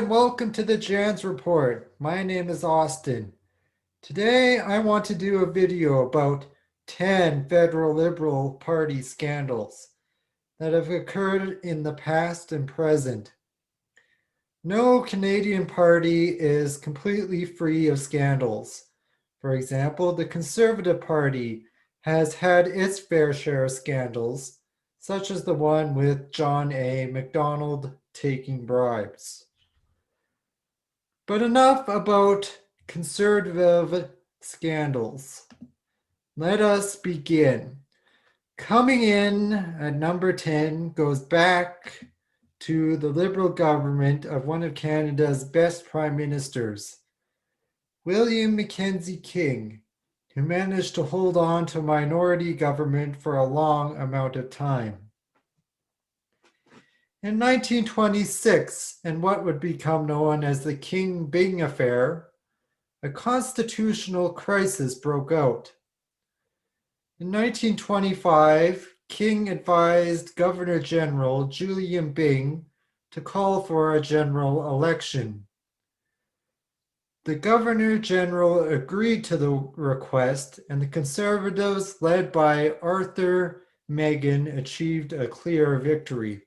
and welcome to the Janz Report. My name is Austin. Today I want to do a video about 10 federal Liberal Party scandals that have occurred in the past and present. No Canadian party is completely free of scandals. For example, the Conservative Party has had its fair share of scandals, such as the one with John A. Macdonald taking bribes. But enough about conservative scandals. Let us begin. Coming in at number 10 goes back to the Liberal government of one of Canada's best prime ministers, William Mackenzie King, who managed to hold on to minority government for a long amount of time. In 1926, in what would become known as the King-Byng Affair, a constitutional crisis broke out. In 1925, King advised Governor General Julian Byng to call for a general election. The Governor General agreed to the request, and the Conservatives, led by Arthur Meighen, achieved a clear victory.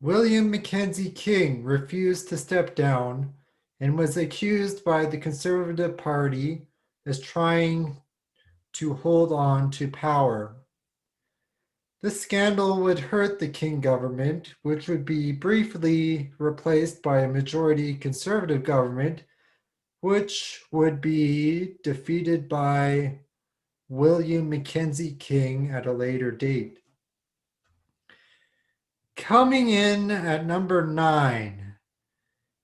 William Mackenzie King refused to step down and was accused by the Conservative Party as trying to hold on to power. This scandal would hurt the King government, which would be briefly replaced by a majority Conservative government, which would be defeated by William Mackenzie King at a later date. Coming in at number 9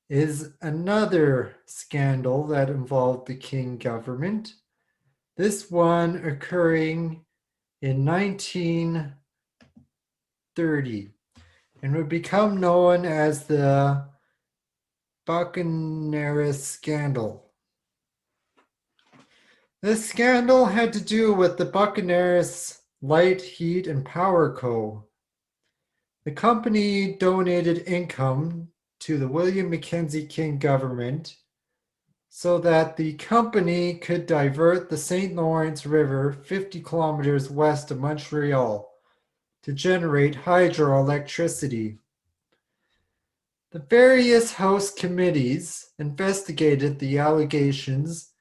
is another scandal that involved the King government. This one occurring in 1930 and would become known as the Buccaneers scandal. This scandal had to do with the Buccaneers Light, Heat, and Power Co. The company donated income to the William Mackenzie King government so that the company could divert the St. Lawrence River 50 kilometers west of Montreal to generate hydroelectricity. The various House committees investigated the allegations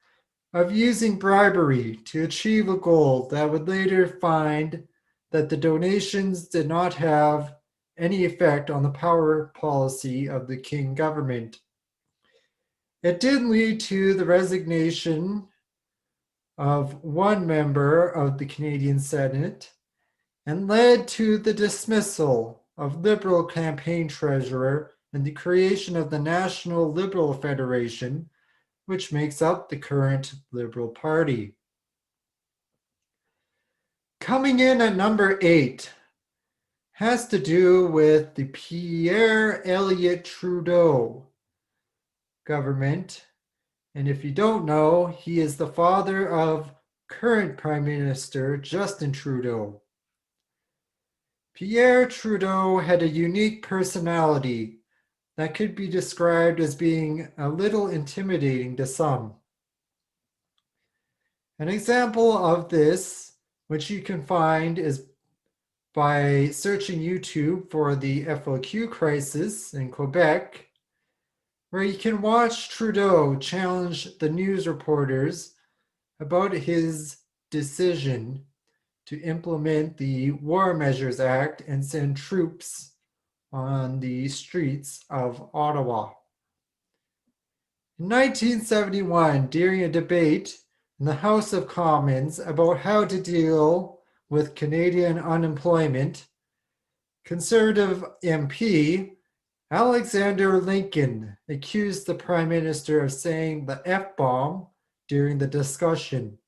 of using bribery to achieve a goal that would later find that the donations did not have any effect on the power policy of the King government. It did lead to the resignation of one member of the Canadian Senate and led to the dismissal of Liberal campaign treasurer and the creation of the National Liberal Federation, which makes up the current Liberal Party. Coming in at number 8 has to do with the Pierre Elliott Trudeau government. And if you don't know, he is the father of current Prime Minister Justin Trudeau. Pierre Trudeau had a unique personality that could be described as being a little intimidating to some. An example of this, which you can find, is by searching YouTube for the FOQ crisis in Quebec, where you can watch Trudeau challenge the news reporters about his decision to implement the War Measures Act and send troops on the streets of Ottawa. In 1971, during a debate in the House of Commons about how to deal with Canadian unemployment, Conservative MP Alexander Lincoln accused the Prime Minister of saying the F-bomb during the discussion.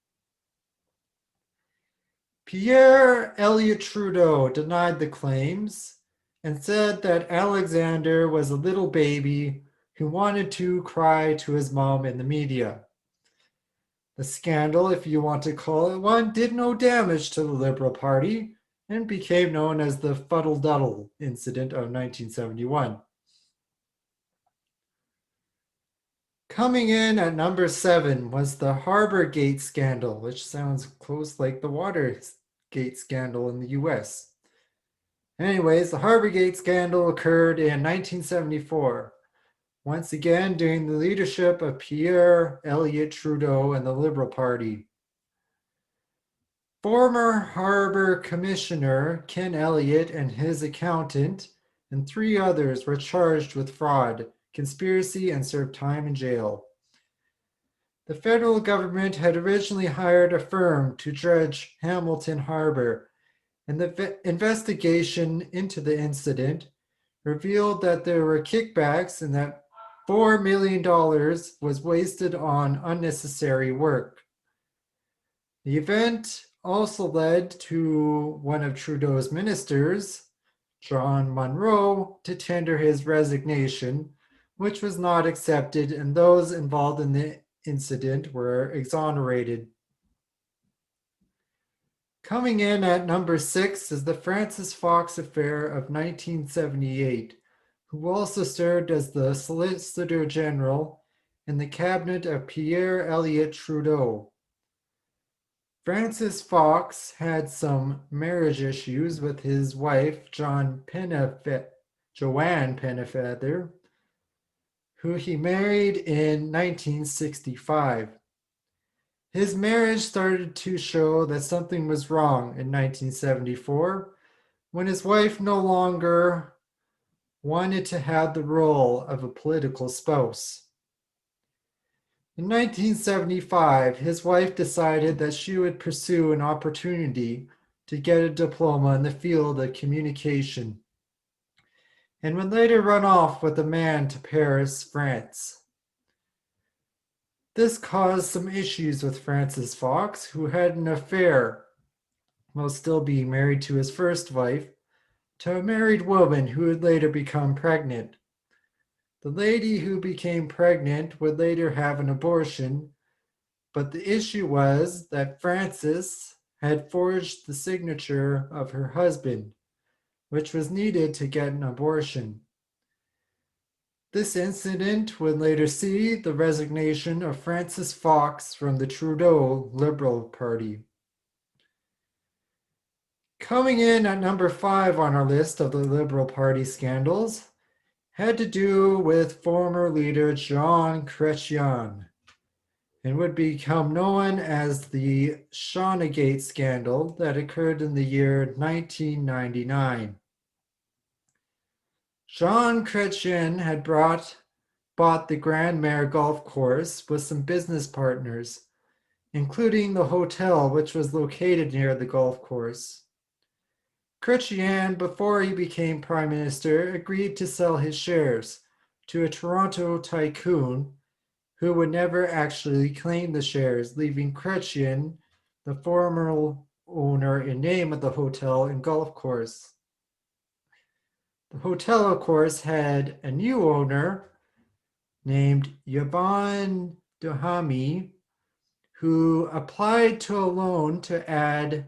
Pierre Elliott Trudeau denied the claims and said that Alexander was a little baby who wanted to cry to his mom in the media. The scandal, if you want to call it one, did no damage to the Liberal Party and became known as the Fuddle Duddle incident of 1971. Coming in at number 7 was the Harborgate scandal, which sounds close like the Watergate scandal in the US. Anyways, the Harborgate scandal occurred in 1974, once again during the leadership of Pierre Elliott Trudeau and the Liberal Party. Former Harbor Commissioner Ken Elliott and his accountant and 3 others were charged with fraud, conspiracy, and served time in jail. The federal government had originally hired a firm to dredge Hamilton Harbor, and the investigation into the incident revealed that there were kickbacks and that $4 million was wasted on unnecessary work. The event also led to one of Trudeau's ministers, John Munro, to tender his resignation, which was not accepted, and those involved in the incident were exonerated. Coming in at number 6 is the Francis Fox affair of 1978, who also served as the Solicitor General in the cabinet of Pierre Elliott Trudeau. Francis Fox had some marriage issues with his wife, Joanne Pennefather, who he married in 1965. His marriage started to show that something was wrong in 1974 when his wife no longer wanted to have the role of a political spouse. In 1975, his wife decided that she would pursue an opportunity to get a diploma in the field of communication and would later run off with a man to Paris, France. This caused some issues with Francis Fox, who had an affair while still being married to his first wife, to a married woman who would later become pregnant. The lady who became pregnant would later have an abortion, but the issue was that Francis had forged the signature of her husband, which was needed to get an abortion. This incident would later see the resignation of Francis Fox from the Trudeau Liberal Party. Coming in at number 5 on our list of the Liberal Party scandals had to do with former leader Jean Chrétien and would become known as the Shawnagate scandal that occurred in the year 1999. Jean Chrétien had bought the Grand Mare golf course with some business partners, including the hotel which was located near the golf course. Chrétien, before he became prime minister, agreed to sell his shares to a Toronto tycoon who would never actually claim the shares, leaving Chrétien the former owner in name of the hotel and golf course. The hotel, of course, had a new owner named Yvon Duhamel, who applied to a loan to add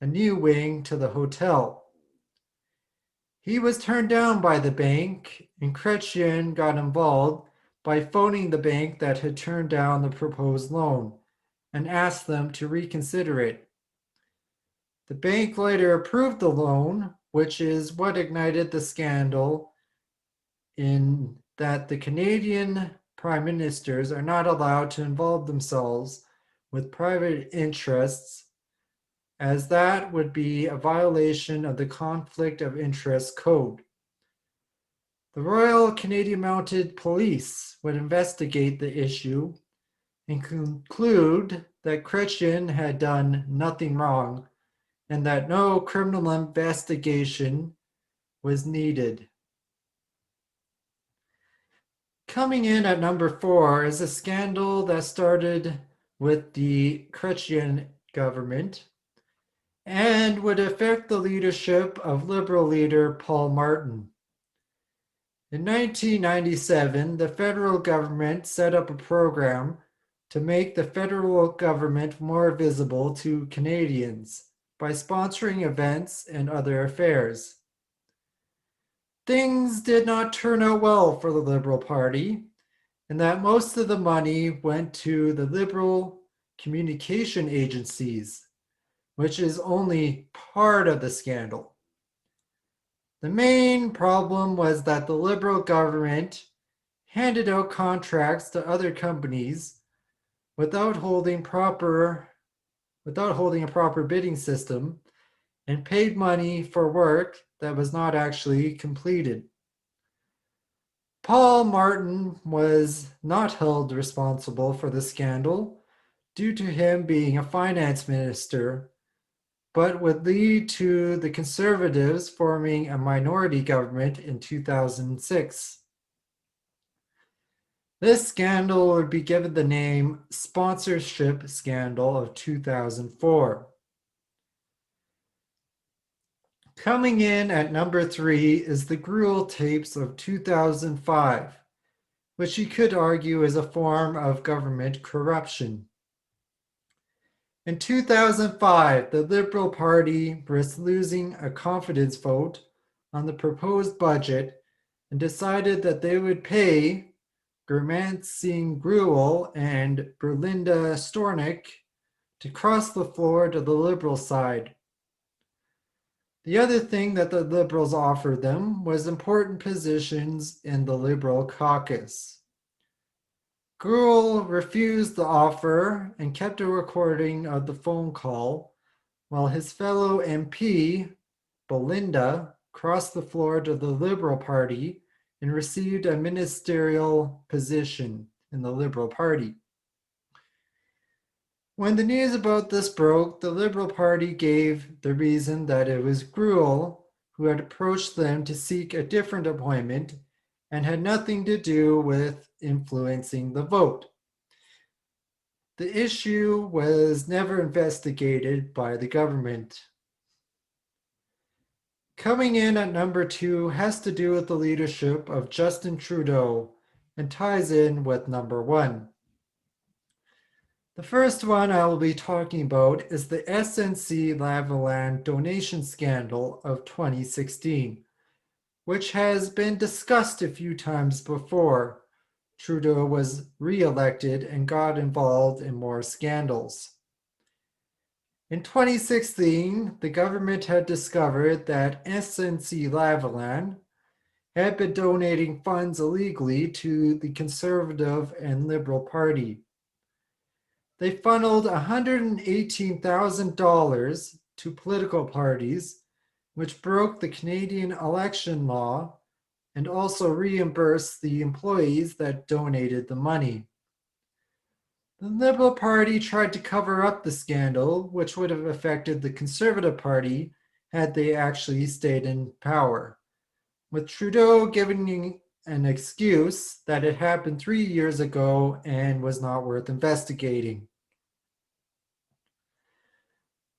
a new wing to the hotel. He was turned down by the bank, and Chrétien got involved by phoning the bank that had turned down the proposed loan and asked them to reconsider it. The bank later approved the loan, which is what ignited the scandal in that the Canadian prime ministers are not allowed to involve themselves with private interests, as that would be a violation of the Conflict of Interest Code. The Royal Canadian Mounted Police would investigate the issue and conclude that Chrétien had done nothing wrong and that no criminal investigation was needed. Coming in at number 4 is a scandal that started with the Chrétien government and would affect the leadership of Liberal leader Paul Martin. In 1997, the federal government set up a program to make the federal government more visible to Canadians by sponsoring events and other affairs. Things did not turn out well for the Liberal Party, and that most of the money went to the liberal communication agencies, which is only part of the scandal. The main problem was that the liberal government handed out contracts to other companies without holding a proper bidding system and paid money for work that was not actually completed. Paul Martin was not held responsible for the scandal due to him being a finance minister, but would lead to the Conservatives forming a minority government in 2006. This scandal would be given the name Sponsorship Scandal of 2004. Coming in at number 3 is the Gruel tapes of 2005, which you could argue is a form of government corruption. In 2005, the Liberal Party risked losing a confidence vote on the proposed budget and decided that they would pay Gurmeet Singh Gruel and Berlinda Stornik to cross the floor to the Liberal side. The other thing that the Liberals offered them was important positions in the Liberal caucus. Gruel refused the offer and kept a recording of the phone call, while his fellow MP, Belinda, crossed the floor to the Liberal Party and received a ministerial position in the Liberal Party. When the news about this broke, the Liberal Party gave the reason that it was Gruel who had approached them to seek a different appointment and had nothing to do with influencing the vote. The issue was never investigated by the government. Coming in at number 2 has to do with the leadership of Justin Trudeau and ties in with number 1. The first one I will be talking about is the SNC-Lavalin donation scandal of 2016, which has been discussed a few times before. Trudeau was re-elected and got involved in more scandals. In 2016, the government had discovered that SNC-Lavalin had been donating funds illegally to the Conservative and Liberal Party. They funneled $118,000 to political parties, which broke the Canadian election law and also reimbursed the employees that donated the money. The Liberal Party tried to cover up the scandal, which would have affected the Conservative Party had they actually stayed in power, with Trudeau giving an excuse that it happened 3 years ago and was not worth investigating.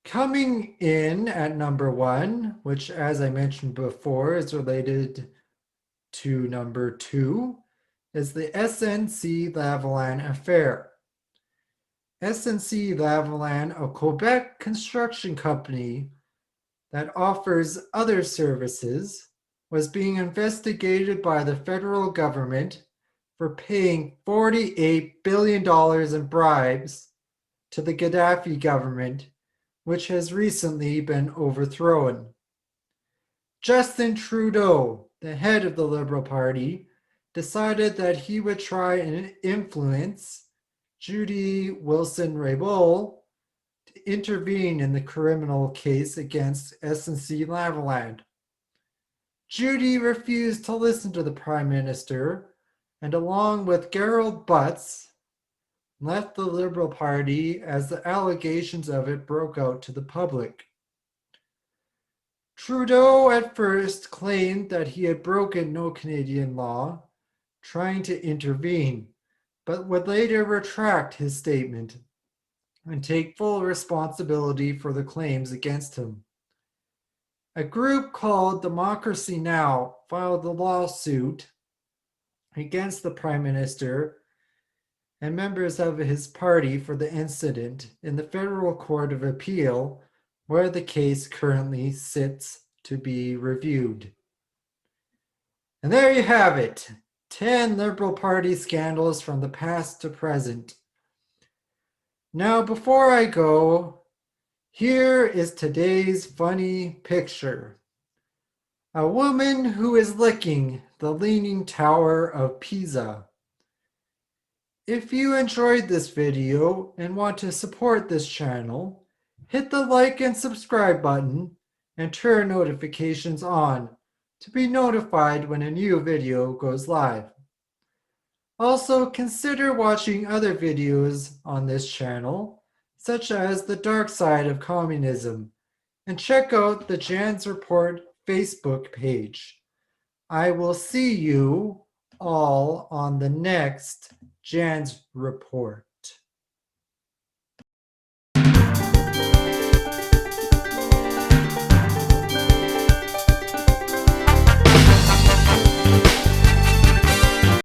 Coming in at number 1, which as I mentioned before is related to number 2, is the SNC-Lavalin affair. SNC-Lavalin, a Quebec construction company that offers other services, was being investigated by the federal government for paying $48 billion in bribes to the Gaddafi government, which has recently been overthrown. Justin Trudeau, the head of the Liberal Party, decided that he would try and influence Judy Wilson-Raybould to intervene in the criminal case against SNC-Lavalin. Judy refused to listen to the Prime Minister and, along with Gerald Butts, left the Liberal Party as the allegations of it broke out to the public. Trudeau at first claimed that he had broken no Canadian law, trying to intervene, but would later retract his statement and take full responsibility for the claims against him. A group called Democracy Now! Filed a lawsuit against the Prime Minister and members of his party for the incident in the Federal Court of Appeal, where the case currently sits to be reviewed. And there you have it, 10 Liberal Party scandals from the past to present. Now, before I go, here is today's funny picture. A woman who is licking the Leaning Tower of Pisa. If you enjoyed this video and want to support this channel, hit the like and subscribe button and turn notifications on to be notified when a new video goes live. Also, consider watching other videos on this channel, such as The Dark Side of Communism, and check out the Janz Report Facebook page. I will see you all on the next Janz Report.